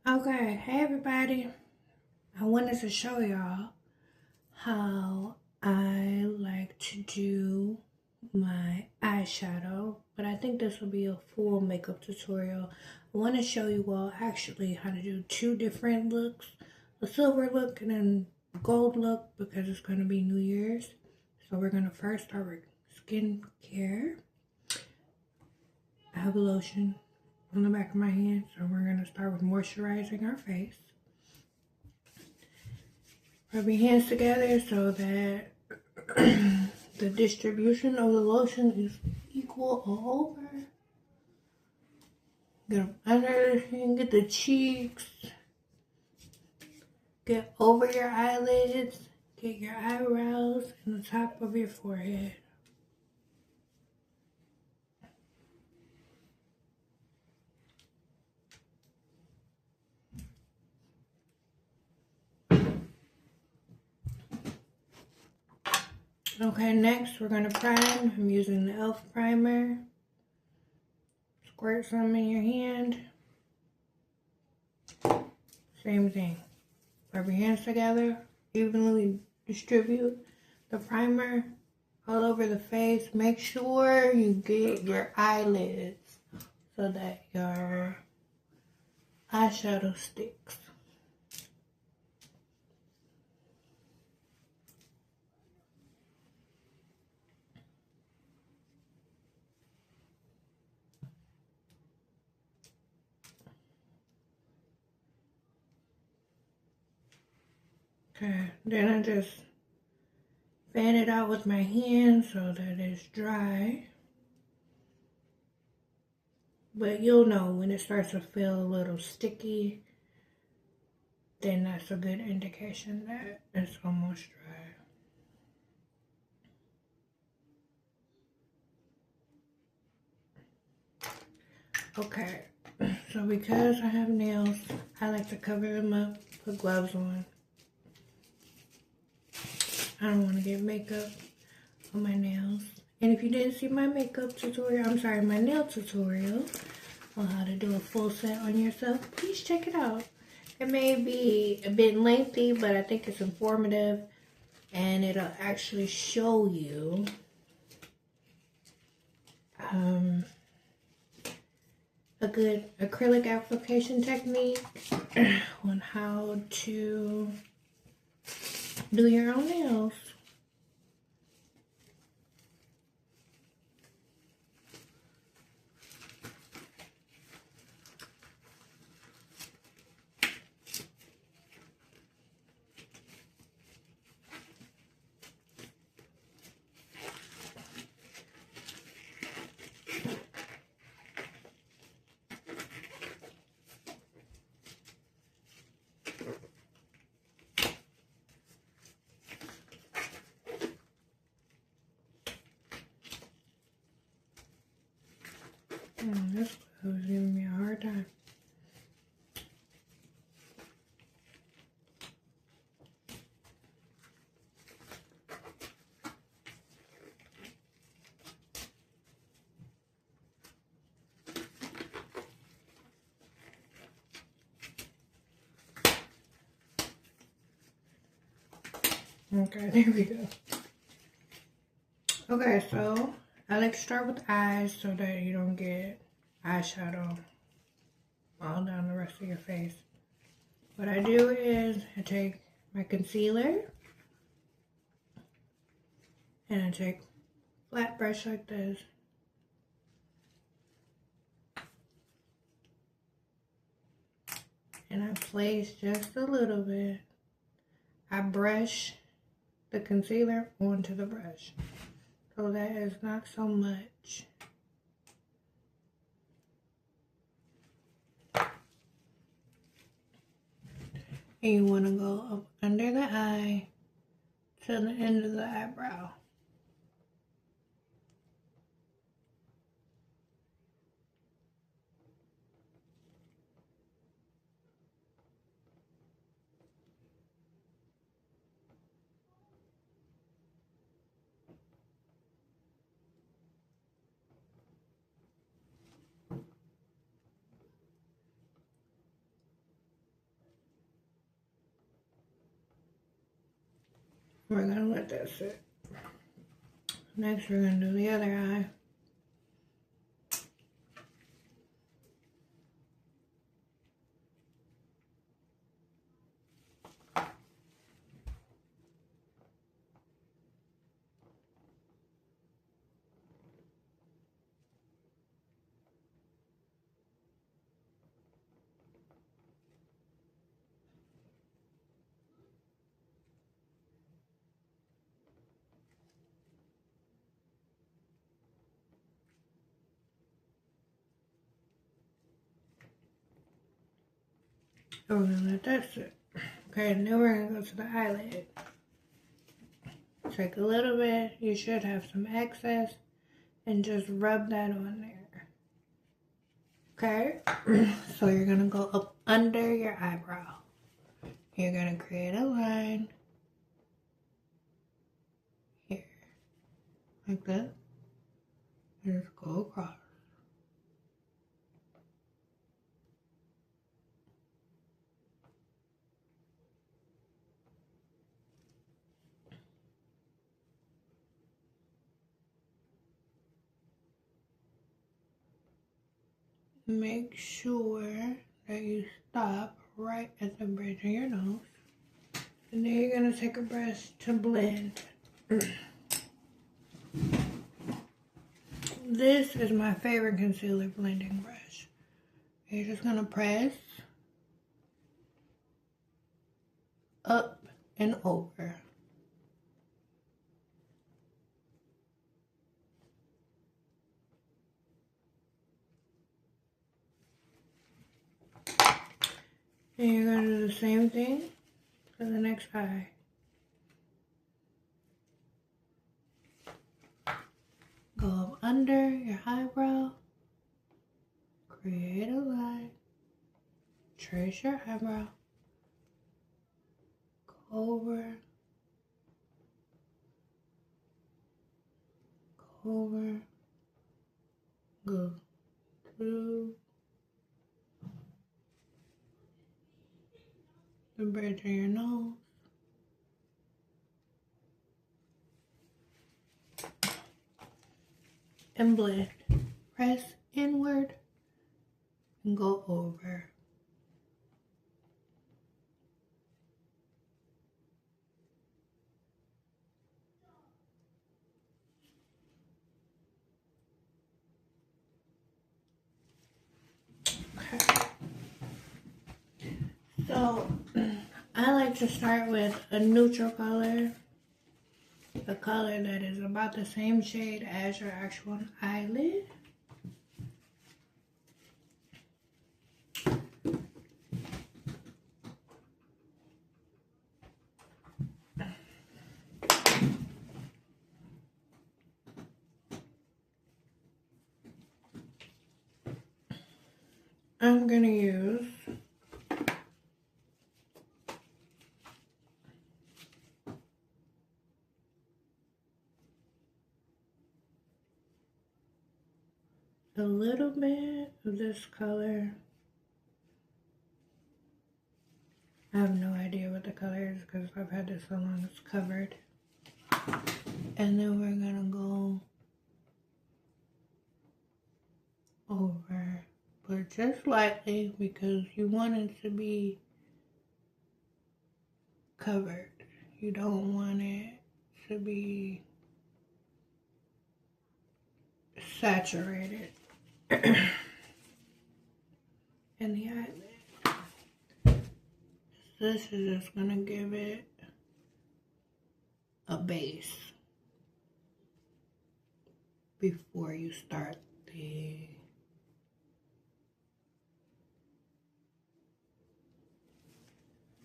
Okay, hey everybody. I wanted to show y'all how I like to do my eyeshadow, but I think this will be a full makeup tutorial. I want to show you all actually how to do two different looks, a silver look and then gold look, because it's going to be New Year's. So we're going to first start with skincare. I have a lotion on the back of my hand, so we're going to start with moisturizing our face. Rub your hands together so that the distribution of the lotion is equal all over. Get them under the chin, get the cheeks, get over your eyelids, get your eyebrows, and the top of your forehead. Okay, next we're going to prime. I'm using the e.l.f. primer. Squirt some in your hand. Same thing. Rub your hands together, evenly distribute the primer all over the face. Make sure you get your eyelids so that your eyeshadow sticks. Okay, then I just fan it out with my hand so that it's dry. But you'll know when it starts to feel a little sticky, then that's a good indication that it's almost dry. Okay, so because I have nails, I like to cover them up, put gloves on. I don't want to get makeup on my nails. And if you didn't see my makeup tutorial, my nail tutorial on how to do a full set on yourself, please check it out. It may be a bit lengthy, but I think it's informative, and it'll actually show you a good acrylic application technique on how to do your own nails. This was giving me a hard time. Okay, there we go. Okay, so I like to start with eyes so that you don't get eyeshadow all down the rest of your face. What I do is I take my concealer and I take a flat brush like this. And I place just a little bit. I brush the concealer onto the brush. So that is not so much. And you want to go up under the eye to the end of the eyebrow. We're gonna let that sit. Next, we're gonna do the other eye. We're gonna let that sit. Okay, and then we're gonna go to the eyelid. Take a little bit, you should have some excess, and just rub that on there. Okay, so you're gonna go up under your eyebrow. You're gonna create a line here, like that, and just go across. Make sure that you stop right at the bridge of your nose. And then you're gonna take a brush to blend. This is my favorite concealer blending brush. You're just gonna press up and over. And you're gonna do the same thing for the next eye. Go up under your eyebrow, create a line, trace your eyebrow, go over, go through the bridge of your nose. And blend. Press inward and go over. Okay. So I like to start with a neutral color. A color that is about the same shade as your actual eyelid. I'm gonna use a little bit of this color. I have no idea what the color is because I've had this so long it's covered. And then we're gonna go over, but just lightly because you want it to be covered. You don't want it to be saturated in the eyelid. This is just gonna give it a base before you start the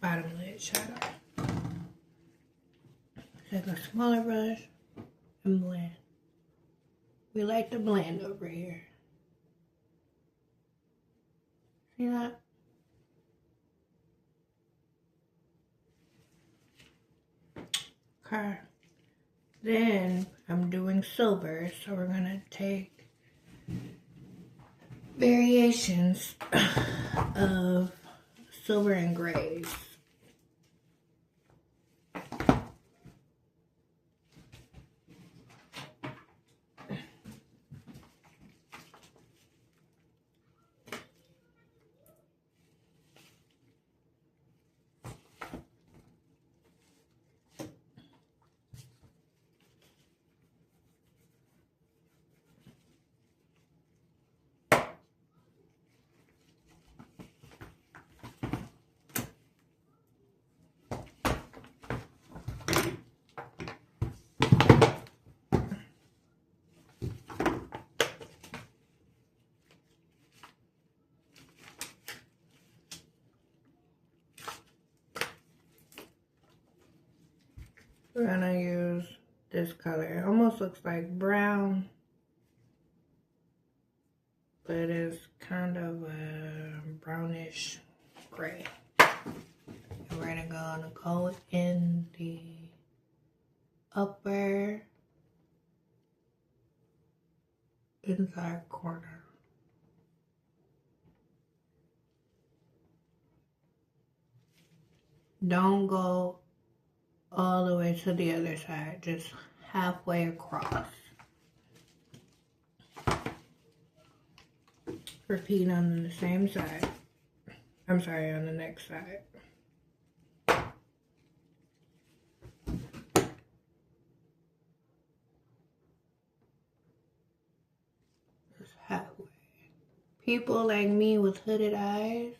bottom lid shadow. Take a smaller brush and blend. We like to blend over here. See that? Okay. Then I'm doing silver, so we're gonna take variations of silver and grays. we're gonna use this color. It almost looks like brown, but it's kind of a brownish gray. And we're gonna go in the upper inside corner. Don't go all the way to the other side, just halfway across. Repeat on the same side. I'm sorry, on the next side. Just halfway. People like me with hooded eyes,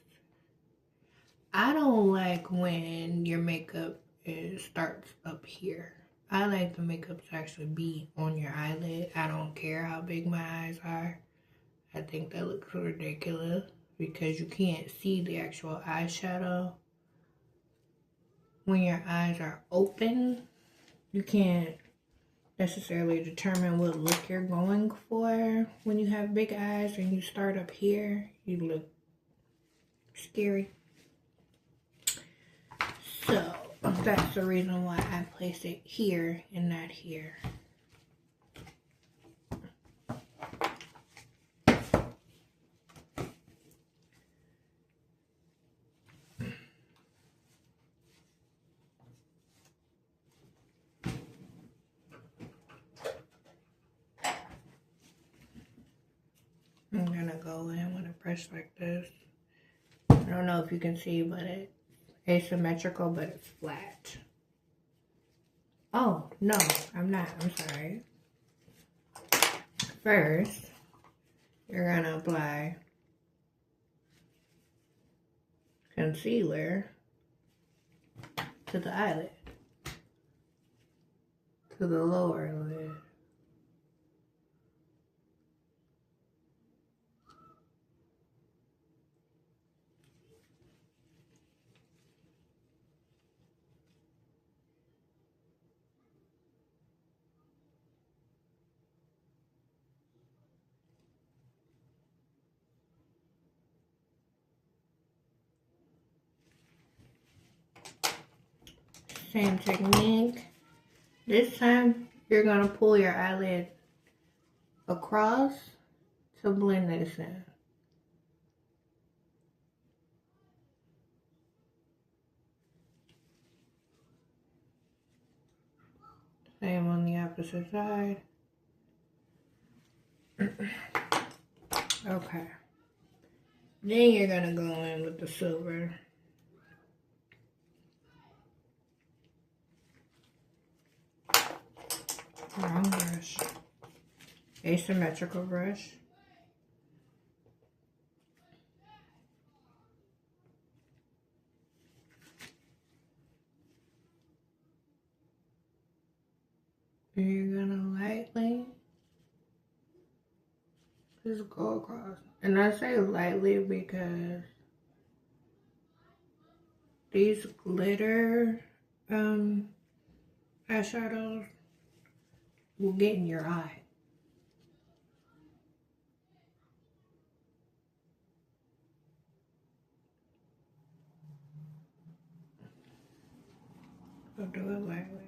I don't like when your makeup starts up here. I like the makeup to actually be on your eyelid. I don't care how big my eyes are. I think that looks ridiculous because you can't see the actual eyeshadow. When your eyes are open, you can't necessarily determine what look you're going for. When you have big eyes and you start up here, you look scary. So that's the reason why I place it here and not here. I'm gonna go in with a brush like this. I don't know if you can see, but it's asymmetrical, but it's flat. Oh, no, I'm not. I'm sorry. First, you're gonna apply concealer to the eyelid, to the lower lid. Same technique. This time, you're gonna pull your eyelid across to blend this in. Same on the opposite side. Okay. Then you're gonna go in with the silver. Wrong brush. Asymmetrical brush. And you're gonna lightly just go across. And I say lightly because these glitter eyeshadows will get in your eye. So do it lightly.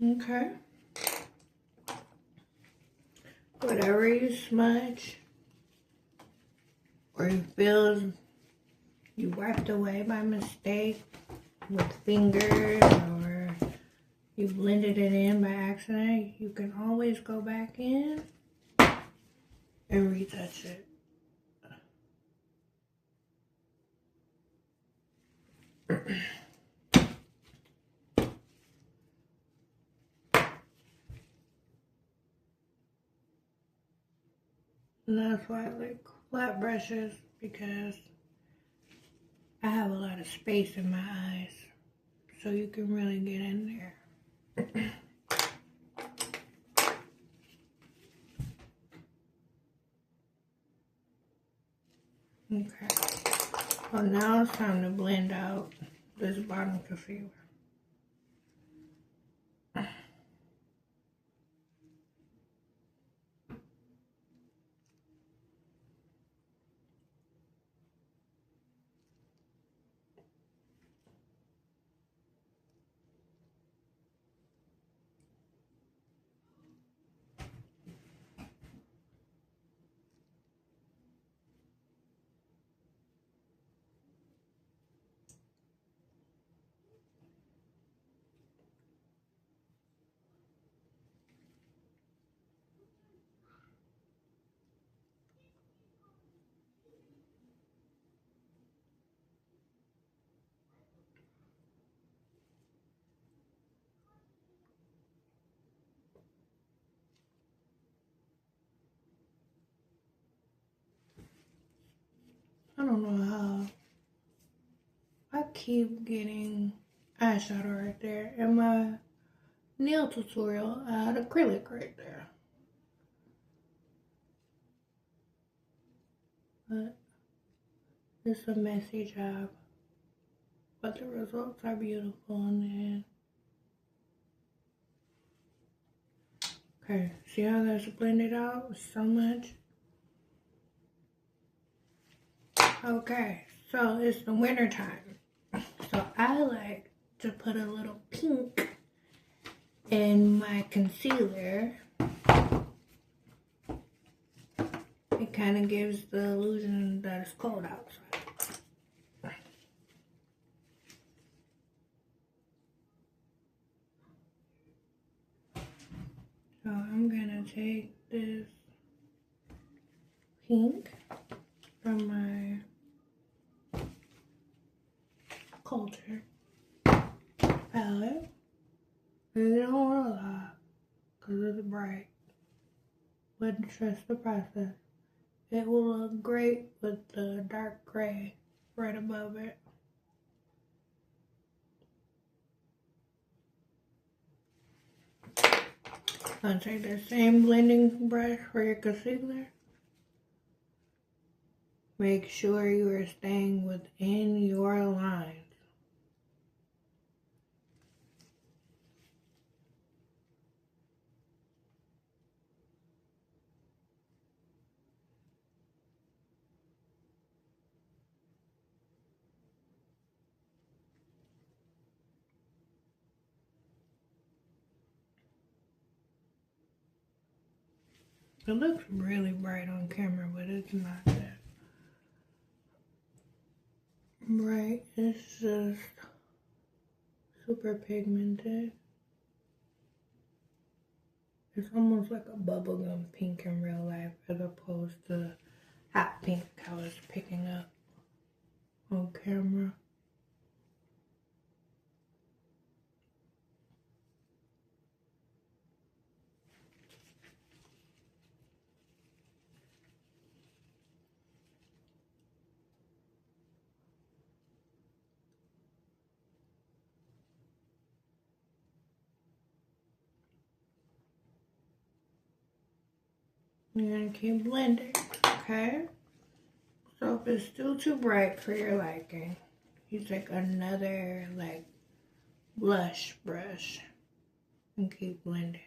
Okay. Whatever you smudge or you feel you wiped away by mistake with fingers or you blended it in by accident, you can always go back in and retouch it. And that's why I like flat brushes, because I have a lot of space in my eyes, so you can really get in there. Okay, well now it's time to blend out this bottom concealer. I don't know how I keep getting eyeshadow right there. In my nail tutorial, I had acrylic right there. But it's a messy job. But the results are beautiful in the end. Okay, see how that's blended out so much? Okay, so it's the winter time. So I like to put a little pink in my concealer. It kind of gives the illusion that it's cold outside. So I'm gonna take this pink from my Culture palette. You don't want a lot because it's bright, but trust the process. It will look great with the dark gray right above it. I'll take the same blending brush for your concealer. Make sure you are staying within your lines. It looks really bright on camera, but it's not that bright. It's just super pigmented. It's almost like a bubblegum pink in real life, as opposed to hot pink I was picking up on camera. You're gonna keep blending, okay? So if it's still too bright for your liking, you take another like blush brush and keep blending.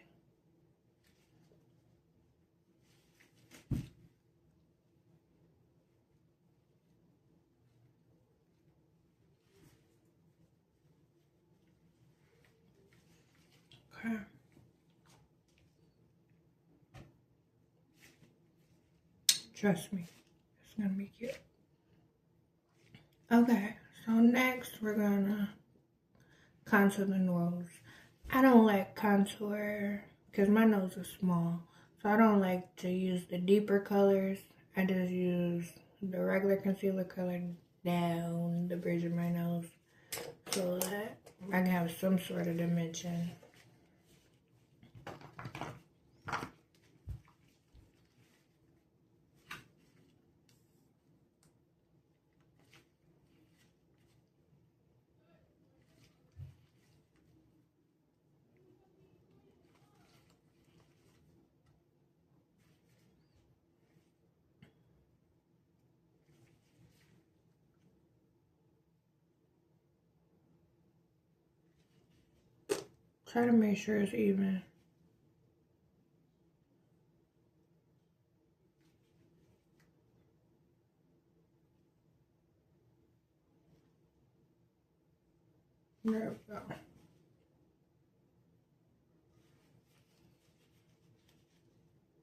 Okay. Trust me, it's gonna be cute. Okay, so next we're gonna contour the nose. I don't like contour because my nose is small, so I don't like to use the deeper colors. I just use the regular concealer color down the bridge of my nose so that I can have some sort of dimension. Try to make sure it's even. There we go.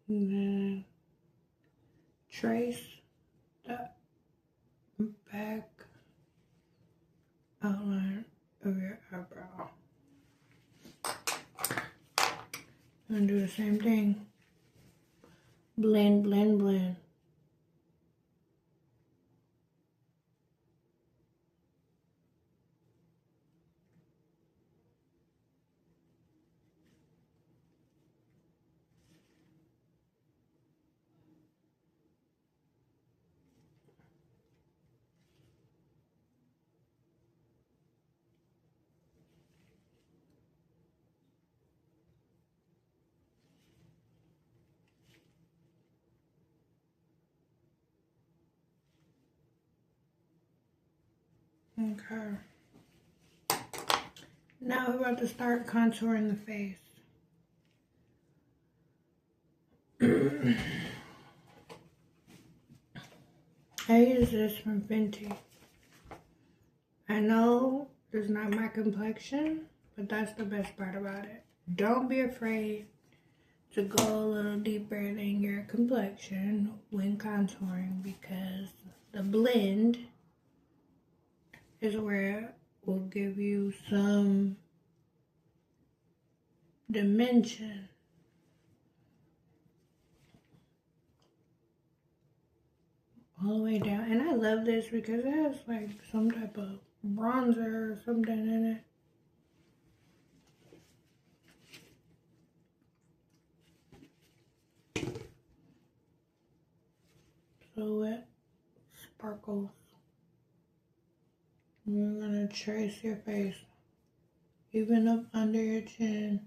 And then trace the back outline of your eyebrow. And do the same thing. Blend, blend, blend. Okay. Now we're about to start contouring the face. I use this from Fenty. I know it's not my complexion, but that's the best part about it. Don't be afraid to go a little deeper than your complexion when contouring, because the blend is where it will give you some dimension. All the way down. And I love this because it has like some type of bronzer or something in it. So it sparkles. And you're gonna trace your face, even up under your chin.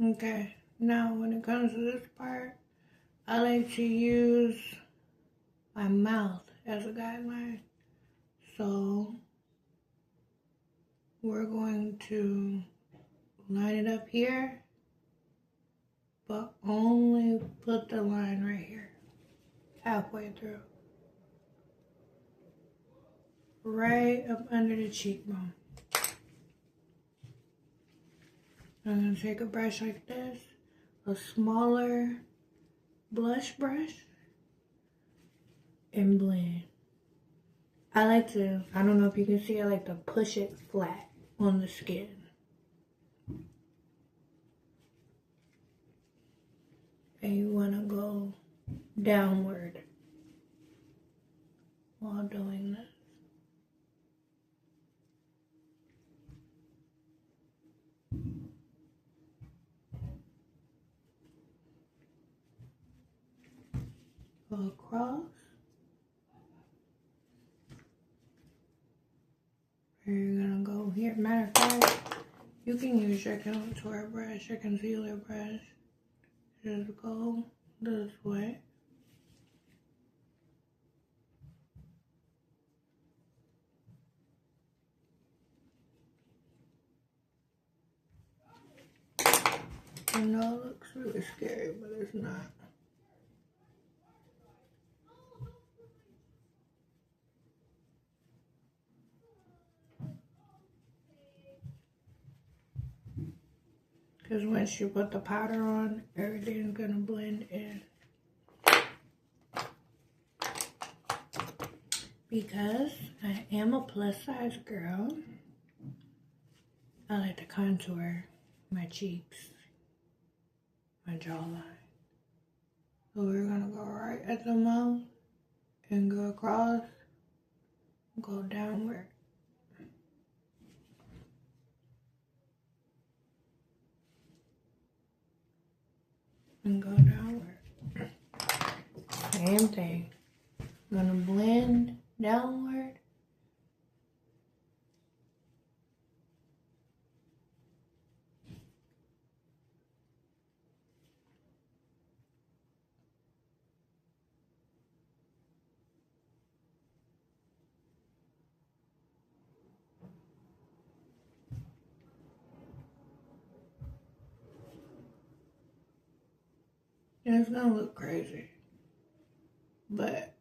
Okay, now when it comes to this part, I like to use my mouth as a guideline. So we're going to line it up here, but only put the line right here, halfway through. Right up under the cheekbone. I'm going to take a brush like this, a smaller blush brush, and blend. I like to, I don't know if you can see, I like to push it flat on the skin. And you want to go downward while doing this. Go across. And you're gonna go here. Matter of fact, you can use your contour brush, your concealer brush. Just go this way. I know it looks really scary, but it's not. Because once you put the powder on, everything's gonna blend in. Because I am a plus size girl, I like to contour my cheeks, my jawline. So we're gonna go right at the mouth and go across, go downward. And go downward. same thing. I'm gonna blend downward. And it's gonna look crazy, but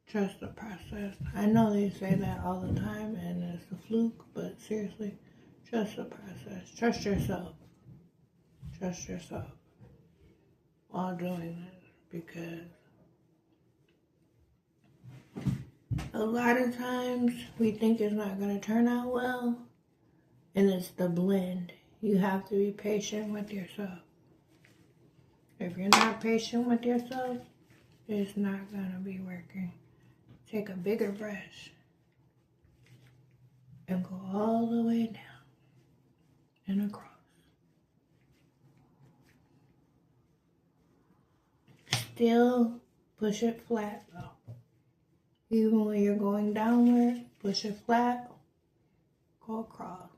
trust the process. I know they say that all the time and it's a fluke, but seriously, trust the process. Trust yourself. Trust yourself while doing this, because a lot of times we think it's not gonna turn out well, and it's the blend. You have to be patient with yourself. If you're not patient with yourself, it's not gonna be working. Take a bigger brush and go all the way down and across. Still push it flat though. Even when you're going downward, push it flat, go across.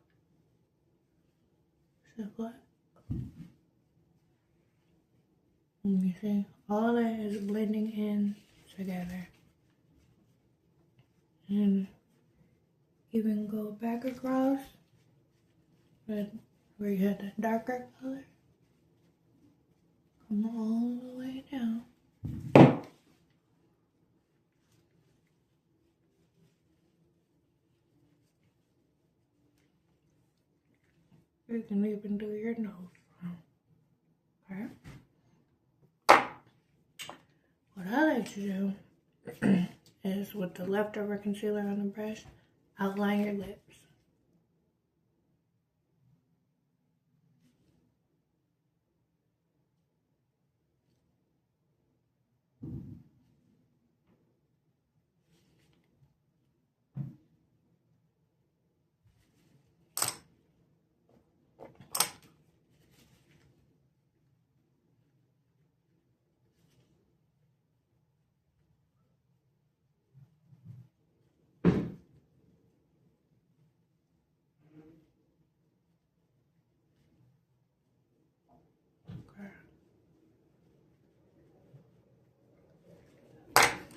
Push it flat. And you see, all that is blending in together. And even go back across with where you had the darker color. Come all the way down. You can even do your nose. Okay. What I like to do is with the leftover concealer on the brush, outline your lips.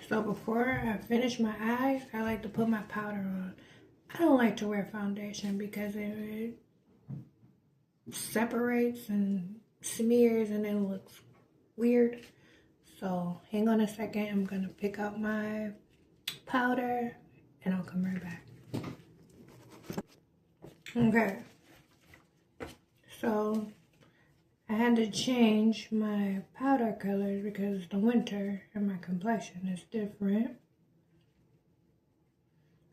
So before I finish my eyes, I like to put my powder on. I don't like to wear foundation because it separates and smears and then looks weird. So hang on a second, I'm gonna pick out my powder and I'll come right back. Okay, so I had to change my powder colors because it's the winter and my complexion is different.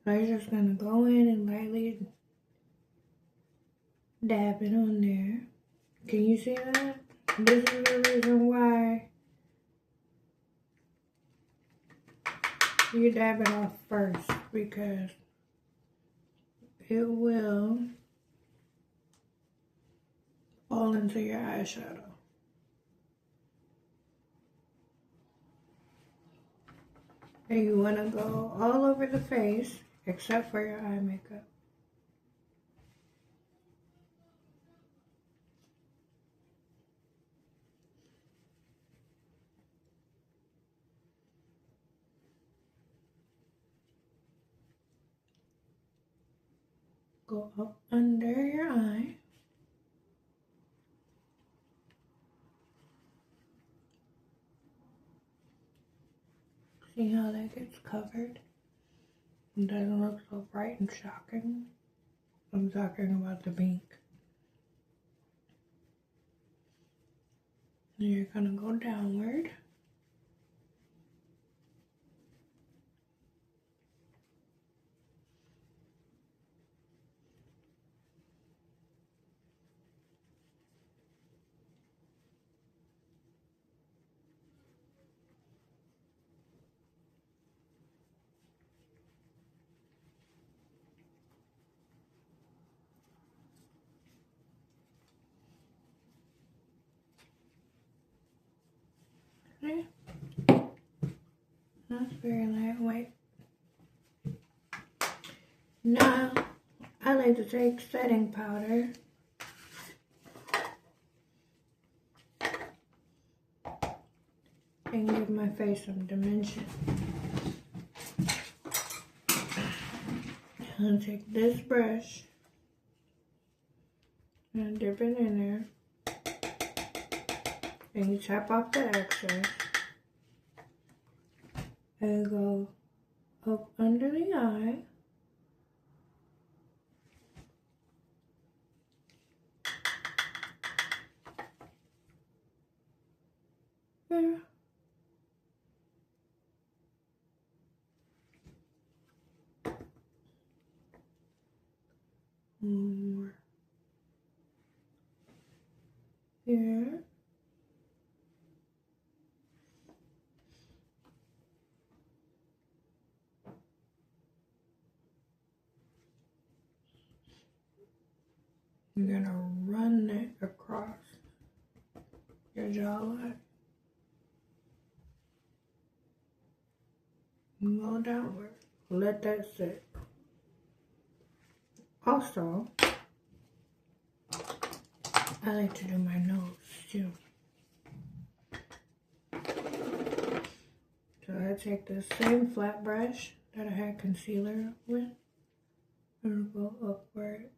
So I'm just gonna go in and lightly dab it on there. Can you see that? This is the reason why you dab it off first, because it will fall into your eyeshadow. And you want to go all over the face except for your eye makeup. Go up under your eye. See how that gets covered? It doesn't look so bright and shocking. I'm talking about the pink. Now you're gonna go downward. it's very lightweight. Now, I like to take setting powder and give my face some dimension. I'll take this brush and dip it in there. And you tap off the excess and go up under the eye. There. One more. Here. You're gonna run it across your jawline. Go downward. Let that sit. Also, I like to do my nose too. So I take the same flat brush that I had concealer with and go upward.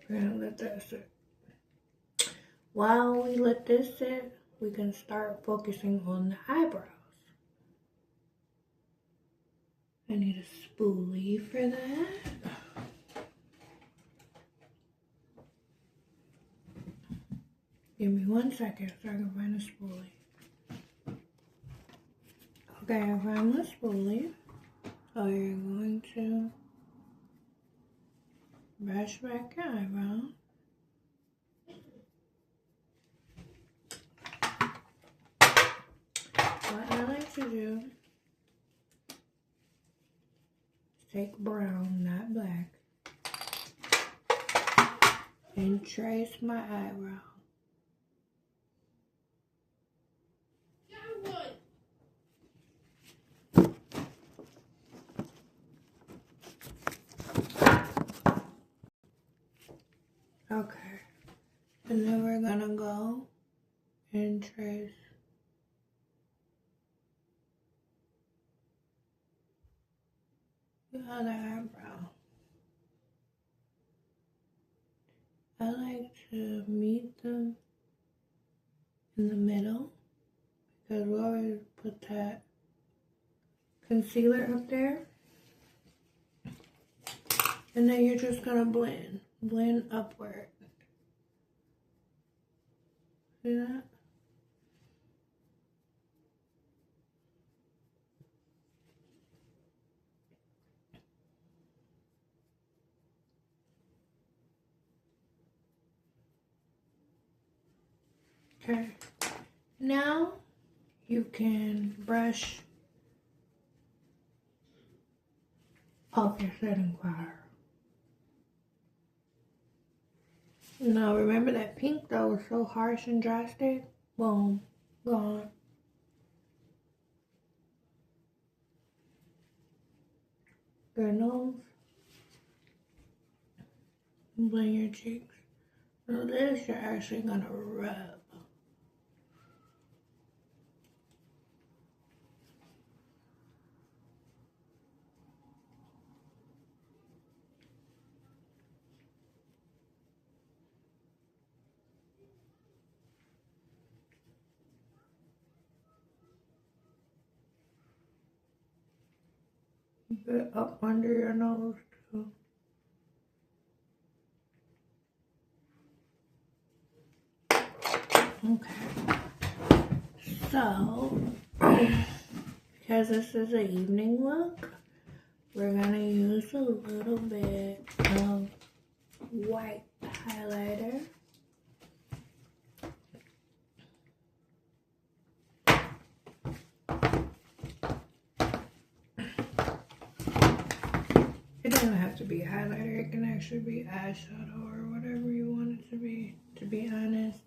And let that sit. While we let this sit, we can start focusing on the eyebrows. I need a spoolie for that. Give me 1 second so I can find a spoolie. Okay, I found the spoolie. So you're going to brush back your eyebrow. What I like to do is take brown, not black, and trace my eyebrow. Okay, and then we're gonna go and trace the other eyebrow. I like to meet them in the middle because we always put that concealer up there. And then you're just gonna blend upward. See that? Okay. Now you can brush off your setting powder. Now remember that pink that was so harsh and drastic? Boom, gone. Your nose. Blend your cheeks. So this you're actually gonna rub. Bit up under your nose too. Okay. So, because this is an evening look, we're gonna use a little bit of white highlighter. It doesn't have to be highlighter. It can actually be eyeshadow or whatever you want it to be honest.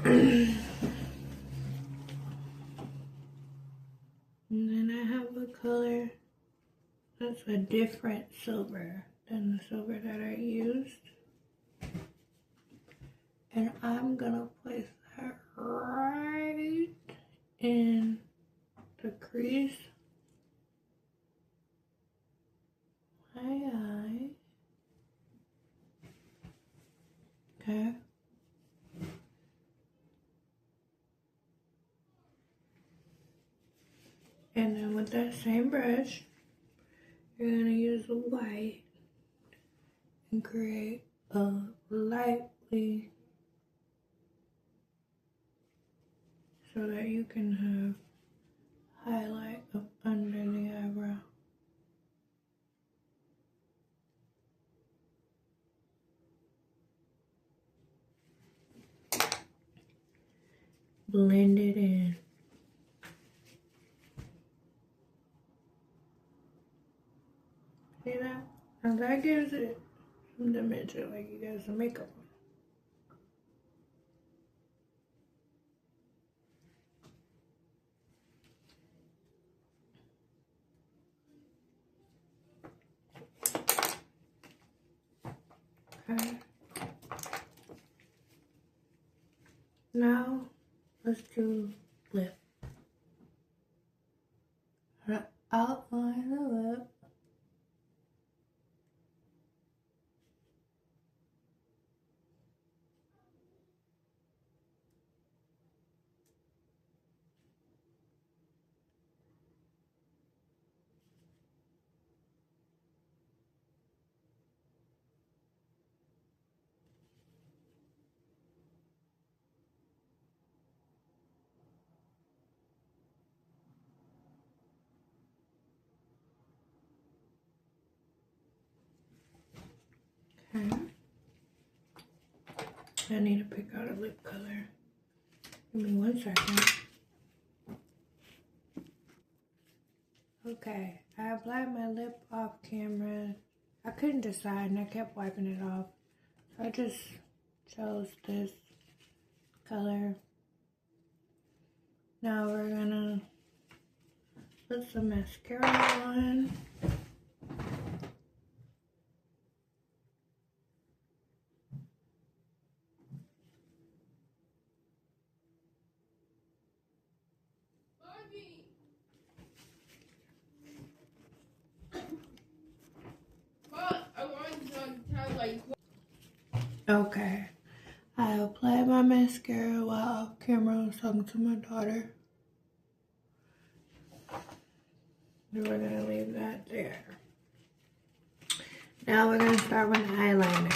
And then I have a color that's a different silver than the silver that I used. And I'm gonna place that right in the crease. My eye. Okay. And then with that same brush, you're gonna use the white and create a lightly so that you can have highlight up under the eyebrow. Blend it in. See that? Now that gives it some dimension, like you got some makeup on. Okay. Now let's do lip. Outline the lip. Okay. I need to pick out a lip color. Give me 1 second. Okay, I applied my lip off camera. I couldn't decide and I kept wiping it off. So I just chose this color. Now we're gonna put some mascara on. Okay, I applied my mascara while off camera. I was talking to my daughter. And we're gonna leave that there. Now we're gonna start with the eyeliner.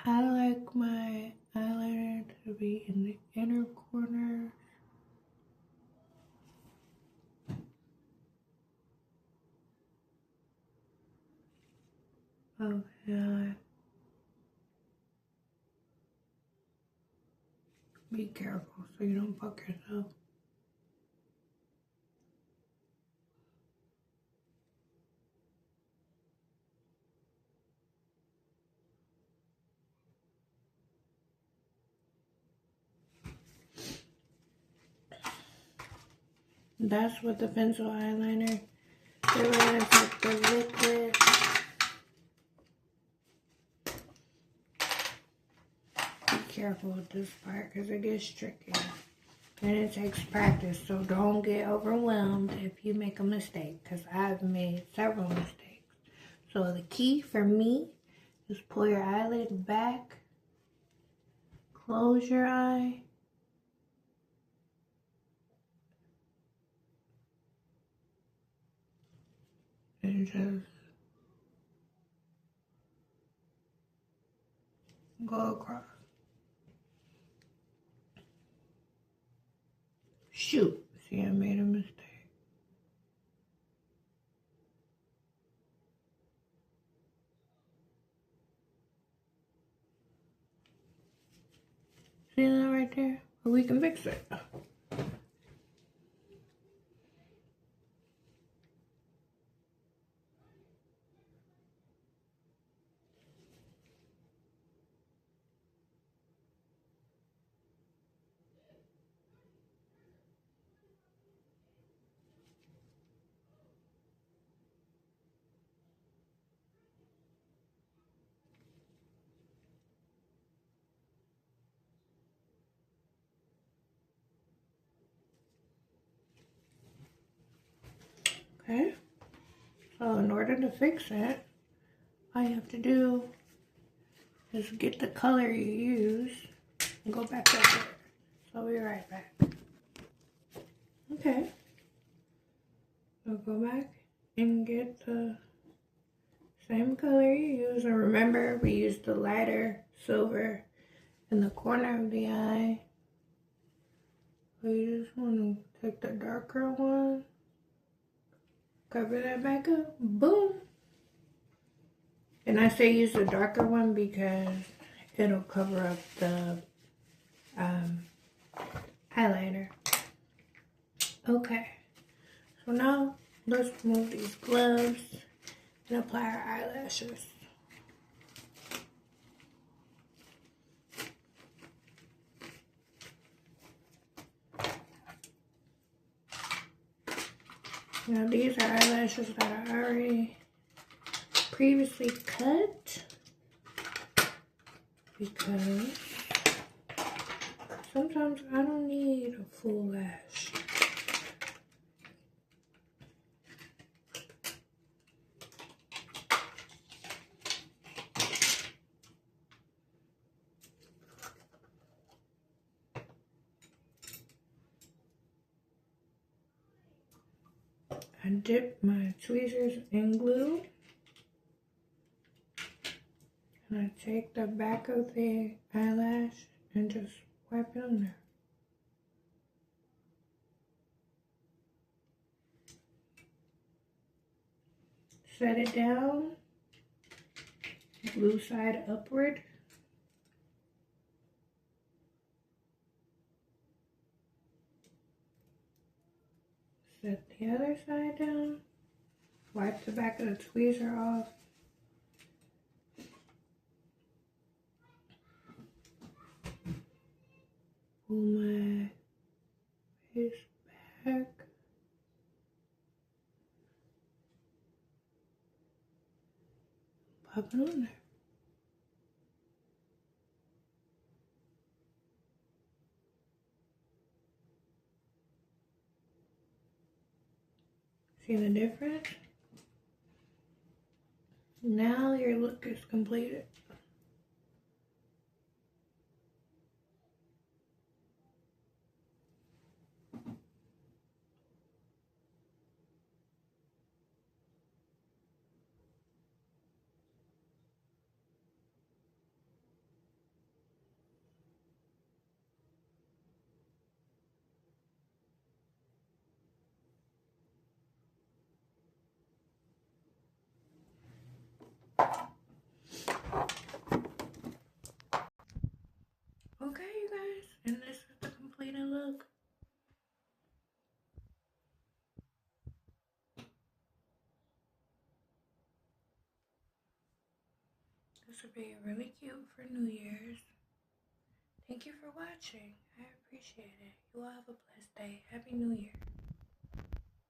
I like my eyeliner to be in the inner corner. Oh yeah. Be careful so you don't fuck yourself. That's with the pencil eyeliner. Then we're gonna take the liquid. Be careful with this part because it gets tricky. And it takes practice, so don't get overwhelmed if you make a mistake, because I've made several mistakes. So the key for me is pull your eyelid back, close your eye, and just go across. Shoot, see, I made a mistake. See that right there? But we can fix it. Okay. So in order to fix it, all you have to do is get the color you use and go back over it. So we'll be right back. Okay. So go back and get the same color you use. And remember, we used the lighter silver in the corner of the eye. So you just want to take the darker one, cover that back up, boom. And I say use the darker one because it'll cover up the highlighter. Okay, so now let's remove these gloves and apply our eyelashes. Now these are eyelashes that I already previously cut because sometimes I don't need a full lash. I dip my tweezers in glue and I take the back of the eyelash and just wipe it on there. Set it down, glue side upward. Set the other side down, wipe the back of the tweezer off. Pull my face back. Pop it on there. See the difference? Now your look is completed. Okay, you guys, and this is the completed look. This would be really cute for New Year's. Thank you for watching. I appreciate it. You all have a blessed day. Happy New Year.